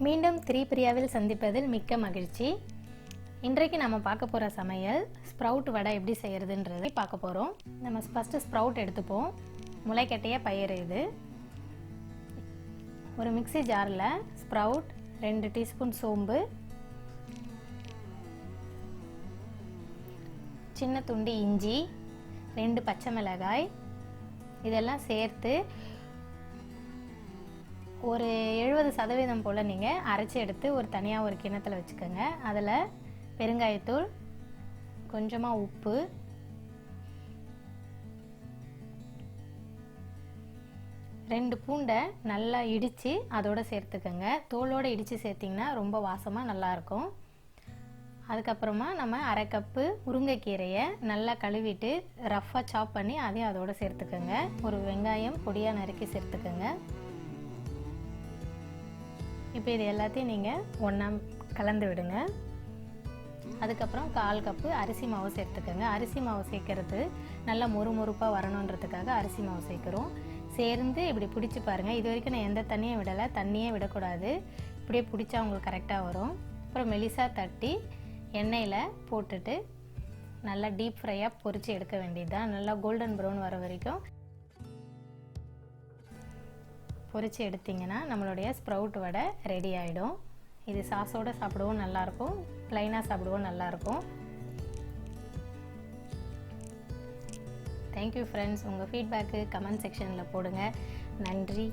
மீண்டும் பிரியாவில் சந்திப்பதில் மிக்க மகிழ்ச்சி. இன்றைக்கு நம்ம பார்க்க போகிற சமையல் ஸ்ப்ரவுட் வடை எப்படி செய்கிறதுன்றதை பார்க்க போகிறோம். நம்ம ஃபஸ்ட்டு ஸ்ப்ரவுட் எடுத்துப்போம். முளைக்கட்டைய பயிறு இது. ஒரு மிக்ஸி ஜாரில் ஸ்ப்ரவுட், 2 டீஸ்பூன் சோம்பு, சின்ன துண்டு இஞ்சி, 2 பச்சை மிளகாய் இதெல்லாம் சேர்த்து ஒரு 70% போல் நீங்கள் அரைச்சி எடுத்து ஒரு தனியாக ஒரு கிண்ணத்தில் வச்சுக்கோங்க. அதில் பெருங்காயத்தூள், கொஞ்சமாக உப்பு, ரெண்டு பூண்டை நல்லா இடித்து அதோடு சேர்த்துக்கோங்க. தோலோடு இடித்து சேர்த்திங்கன்னா ரொம்ப வாசமாக நல்லாயிருக்கும். அதுக்கப்புறமா நம்ம அரை கப்பு முருங்கைக்கீரையை நல்லா கழுவிட்டு ரஃப்பாக சாப் பண்ணி அதையும் அதோடு சேர்த்துக்கோங்க. ஒரு வெங்காயம் பொடியாக நறுக்கி சேர்த்துக்கோங்க. இப்போ இது எல்லாத்தையும் நீங்கள் ஒன்றா கலந்து விடுங்க. அதுக்கப்புறம் 1/4 கப்பு அரிசி மாவு சேர்த்துக்கோங்க. அரிசி மாவு சேர்க்கறது நல்லா மொறுமொறுப்பாக வரணுன்றதுக்காக அரிசி மாவு சேர்க்குறோம். சேர்ந்து இப்படி பிடிச்சி பாருங்கள். இது வரைக்கும் நான் எந்த தண்ணியும் விடலை, தண்ணியே விடக்கூடாது. இப்படியே பிடிச்சா உங்களுக்கு கரெக்டாக வரும். அப்புறம் மெலிசாக தட்டி எண்ணெயில் போட்டுட்டு நல்லா டீப் ஃப்ரையாக பொரித்து எடுக்க வேண்டியது தான். நல்லா கோல்டன் ப்ரௌன் வர வரைக்கும் பொரித்து எடுத்திங்கன்னா நம்மளுடைய ஸ்ப்ரவுட் வடை ரெடி ஆகிடும். இது சாஸோடு சாப்பிடுவோம் நல்லாயிருக்கும், ப்ளைனாக சாப்பிடுவோம் நல்லாயிருக்கும். Thank you friends. உங்கள் ஃபீட்பேக்கு கமெண்ட் செக்ஷனில் போடுங்க. நன்றி.